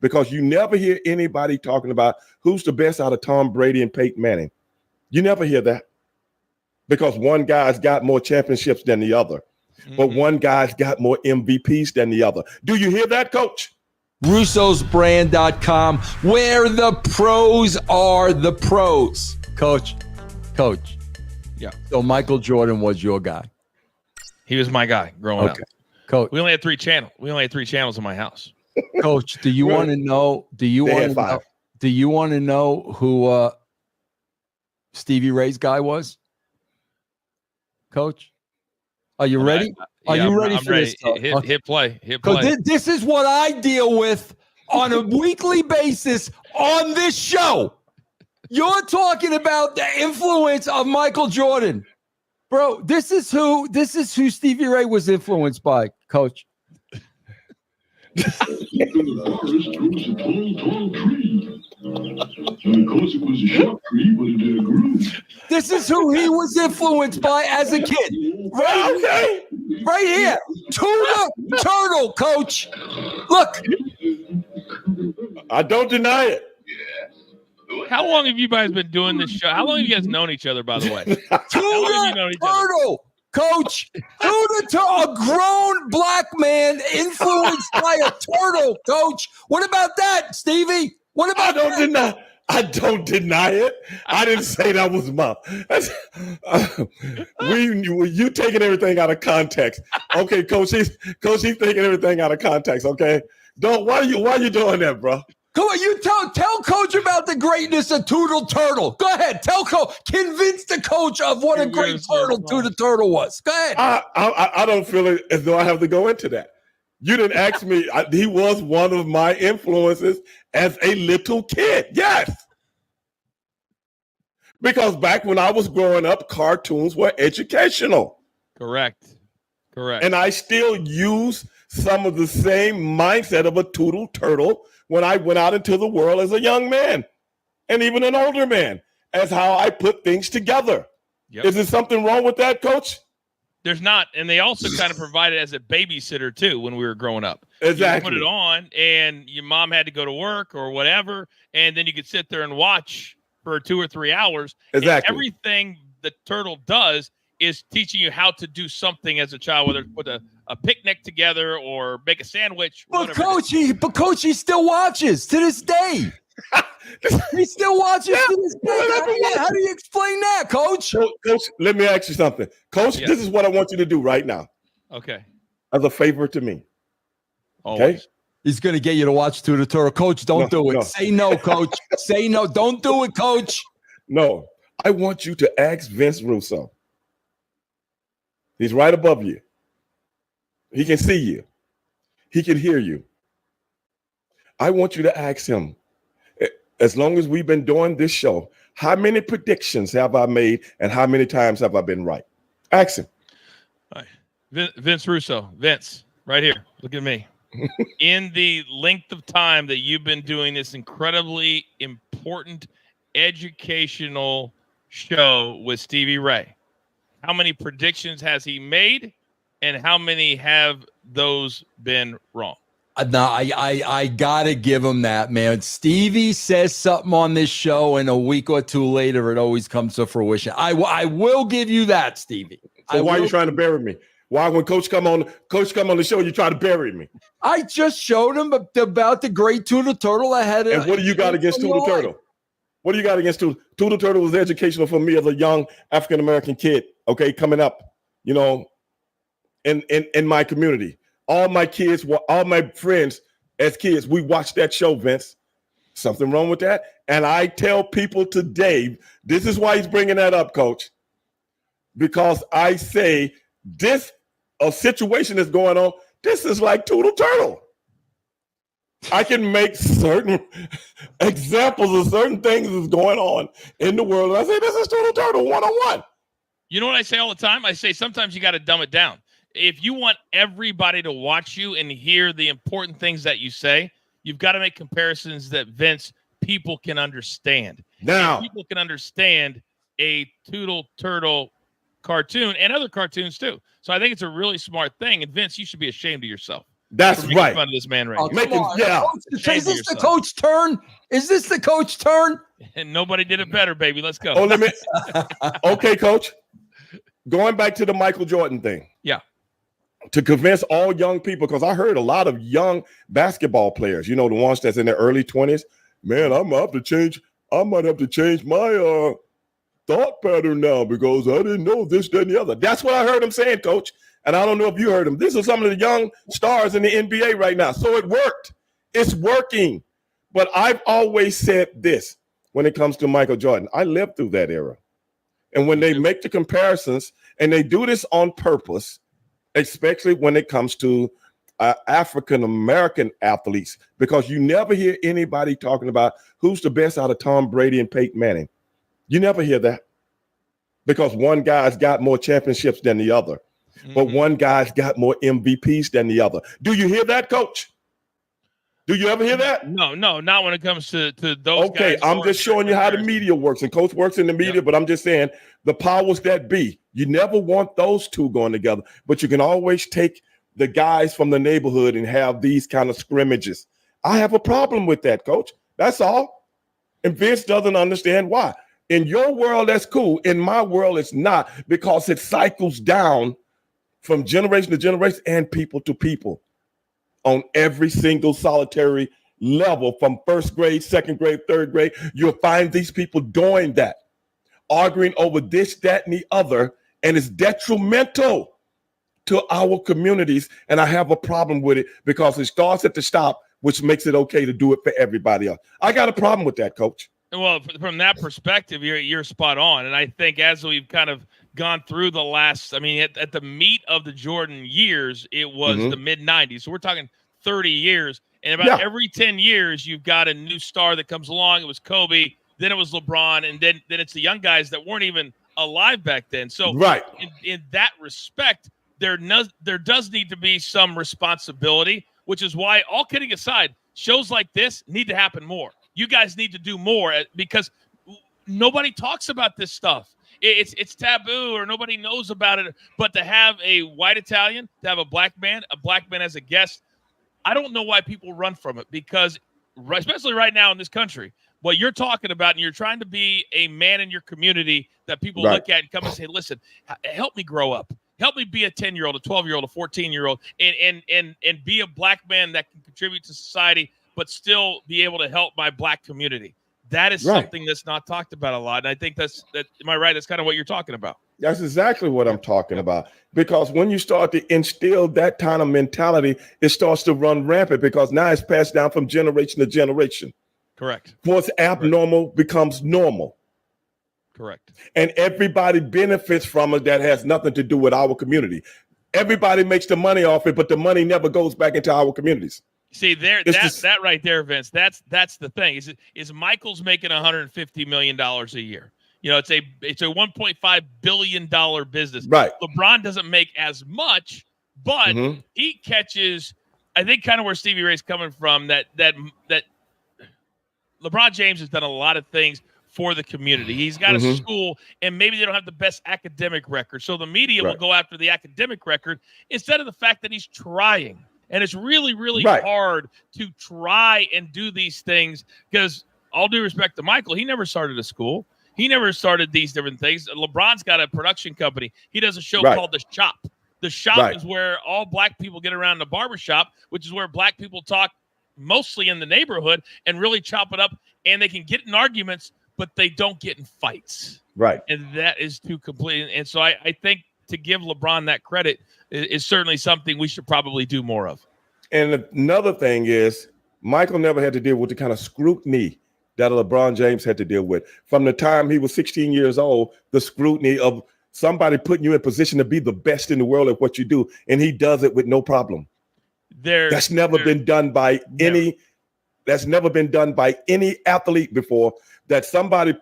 because you never hear anybody talking about who's the best out of Tom Brady and Peyton Manning. You never hear that because one guy's got more championships than the other, but one guy's got more MVPs than the other. Do you hear that, Coach? Russo'sBrand.com, where the pros are the pros. Coach. Yeah. So Michael Jordan was your guy. He was my guy growing up. Coach. We only had 3 channels. We only had 3 channels in my house. Coach, do you want to know? Do you want to know who Stevie Ray's guy was? Coach, are you ready? Are you ready for this? Hit play. Because this is what I deal with on a weekly basis on this show. You're talking about the influence of Michael Jordan, bro. This is who Stevie Ray was influenced by, Coach. This is who he was influenced by as a kid. Right here. Tuna Turtle, Coach. Look. I don't deny it. How long have you guys been doing this show? How long have you guys known each other, by the way? Tuna Turtle. Coach, a grown black man influenced by a turtle, Coach. What about that, Stevie? What about I don't deny it. I didn't say that was mom. You taking everything out of context. Okay, Coach, he's taking everything out of context, okay? Why are you doing that, bro? Come on, you tell Coach about the greatness of Tootle Turtle. Go ahead, tell Coach. Convince the coach of what a great turtle Tootle Turtle was. Go ahead. I don't feel it as though I have to go into that. You didn't ask me. He was one of my influences as a little kid. Yes. Because back when I was growing up, cartoons were educational. Correct. And I still use some of the same mindset of a Tootle Turtle when I went out into the world as a young man and even an older man, as how I put things together. Yep. Is there something wrong with that, Coach? There's not. And they also kind of provided as a babysitter, too, when we were growing up. Exactly. You put it on, and your mom had to go to work or whatever, and then you could sit there and watch for 2 or 3 hours. Exactly. And everything the turtle does is teaching you how to do something as a child, whether it's put a picnic together or make a sandwich. But Coach, he still watches to this day. He still watches to this day. How do you explain that, Coach? Coach, let me ask you something. Coach, This is what I want you to do right now. Okay. As a favor to me. Always. Okay? He's going to get you to watch Tootle Turtle. Coach, don't do it. No. Say no, Coach. Say no. Don't do it, Coach. No. I want you to ask Vince Russo. He's right above you. He can see you. He can hear you. I want you to ask him, as long as we've been doing this show, how many predictions have I made and how many times have I been right? Ask him. All right. Vince Russo. Vince, right here. Look at me. In the length of time that you've been doing this incredibly important educational show with Stevie Ray, how many predictions has he made, and how many have those been wrong? No, I gotta give him that, man. Stevie says something on this show, and a week or two later, it always comes to fruition. I will give you that, Stevie. So why are you trying to bury me? Why, when Coach come on the show, you try to bury me? I just showed him about the great Tootle Turtle I had. And what do you got against Tootle Turtle? What do you got against Tootle? Tootle Turtle was educational for me as a young African-American kid, okay, coming up, in my community. All my friends as kids, we watched that show, Vince. Something wrong with that? And I tell people today, this is why he's bringing that up, Coach, because I say a situation that's going on, this is like Tootle Turtle. I can make certain examples of certain things that's going on in the world. And I say, this is Tootle Turtle 101. You know what I say all the time? I say sometimes you got to dumb it down. If you want everybody to watch you and hear the important things that you say, you've got to make comparisons that, Vince, people can understand. Now, and people can understand a Tootle Turtle cartoon and other cartoons too. So I think it's a really smart thing. And Vince, you should be ashamed of yourself. That's for making right. fun of this man right Oh, here. come on. Yeah. Is Shame this yourself. the coach turn? Is this the coach turn? And nobody did it better, baby. Let's go. Oh, okay, coach. Going back to the Michael Jordan thing. Yeah. To convince all young people, because I heard a lot of young basketball players, the ones that's in their early 20s, man, I might have to change my thought pattern now because I didn't know this, that, and the other. That's what I heard him saying, coach. And I don't know if you heard him. These are some of the young stars in the NBA right now. So it worked. It's working. But I've always said this when it comes to Michael Jordan. I lived through that era. And when they make the comparisons, and they do this on purpose, especially when it comes to African-American athletes, because you never hear anybody talking about who's the best out of Tom Brady and Peyton Manning. You never hear that because one guy's got more championships than the other, but one guy's got more MVPs than the other. Do you hear that, coach? Do you ever hear that? No, not when it comes to those Okay, guys. I'm just showing you how the media works, and coach works in the media, but I'm just saying the powers that be. You never want those two going together, but you can always take the guys from the neighborhood and have these kind of scrimmages. I have a problem with that, coach. That's all. And Vince doesn't understand why. In your world, that's cool. In my world, it's not, because it cycles down from generation to generation and people to people on every single solitary level, from first grade, second grade, third grade. You'll find these people doing that, arguing over this, that, and the other, and it's detrimental to our communities. And I have a problem with it because it starts at the top, which makes it okay to do it for everybody else. I got a problem with that, coach. Well, from that perspective, you're spot on. And I think as we've kind of gone through the last, I mean, at the meat of the Jordan years, it was the mid-'90s. So we're talking 30 years. And about every 10 years, you've got a new star that comes along. It was Kobe, then it was LeBron, and then it's the young guys that weren't even alive back then. So in that respect, there does need to be some responsibility, which is why, all kidding aside, shows like this need to happen more. You guys need to do more because nobody talks about this stuff. It's taboo or nobody knows about it. But to have a white Italian, to have a black man as a guest, I don't know why people run from it, because especially right now in this country, what you're talking about, and you're trying to be a man in your community that people look at and come and say, listen, help me grow up. Help me be a 10-year-old, a 12-year-old, a 14-year-old, and be a black man that can contribute to society, but still be able to help my black community. That is something that's not talked about a lot. And I think that am I right? That's kind of what you're talking about. That's exactly what I'm talking about. Because when you start to instill that kind of mentality, it starts to run rampant, because now it's passed down from generation to generation. Correct. What's abnormal becomes normal. Correct. And everybody benefits from it that has nothing to do with our community. Everybody makes the money off it, but the money never goes back into our communities. See, that right there, Vince, that's the thing. Is Michael's making $150 million a year. It's a $1.5 billion business. Right. LeBron doesn't make as much, but he catches, I think, kind of where Stevie Ray's coming from, that LeBron James has done a lot of things for the community. He's got a school, and maybe they don't have the best academic record. So the media will go after the academic record instead of the fact that he's trying. And it's really, really hard to try and do these things, because, all due respect to Michael, he never started a school. He never started these different things. LeBron's got a production company. He does a show called The Shop. The Shop is where all black people get around the barbershop, which is where black people talk mostly in the neighborhood and really chop it up. And they can get in arguments, but they don't get in fights. Right. And that is too complete. And so I think to give LeBron that credit is certainly something we should probably do more of. And another thing is, Michael never had to deal with the kind of scrutiny that LeBron James had to deal with. From the time he was 16 years old, the scrutiny of somebody putting you in position to be the best in the world at what you do, and he does it with no problem. That's never been done by any athlete before, that somebody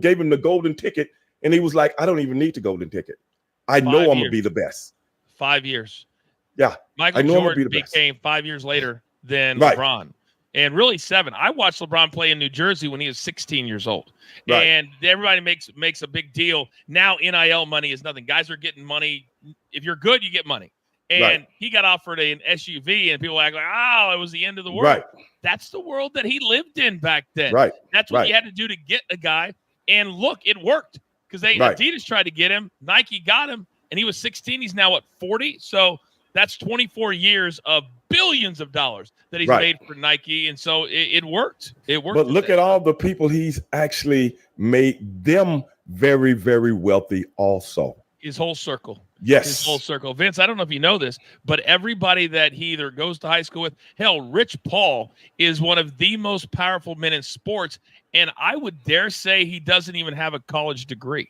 gave him the golden ticket, and he was like, I don't even need the golden ticket. I know I'm going to be the best. 5 years. Yeah. Michael Jordan became 5 years later than LeBron. And really 7. I watched LeBron play in New Jersey when he was 16 years old. Right. And everybody makes a big deal. Now NIL money is nothing. Guys are getting money. If you're good, you get money. And Right. he got offered an SUV, and people were like, oh, it was the end of the world. Right. That's the world that he lived in back then. Right. That's what Right. you had to do to get a guy. And look, it worked because Right. Adidas tried to get him. Nike got him, and he was 16. He's now, 40? So that's 24 years of billions of dollars that he's Right. made for Nike. And so it worked. It worked. But look at all the people he's actually made them very, very wealthy also. his whole circle. Yes. His whole circle. Vince, I don't know if you know this, but everybody that he either goes to high school with, hell, Rich Paul is one of the most powerful men in sports. And I would dare say he doesn't even have a college degree.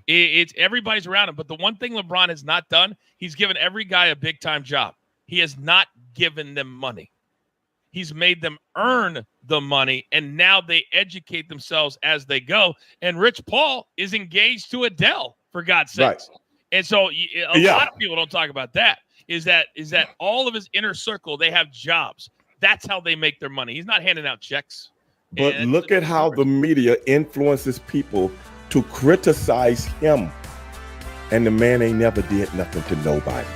It's everybody's around him. But the one thing LeBron has not done, he's given every guy a big time job. He has not given them money. He's made them earn the money, and now they educate themselves as they go. And Rich Paul is engaged to Adele, for God's sakes. Right. And so a lot of people don't talk about that. Is that all of his inner circle, they have jobs. That's how they make their money. He's not handing out checks. But look at how the media influences people to criticize him. And the man ain't never did nothing to nobody.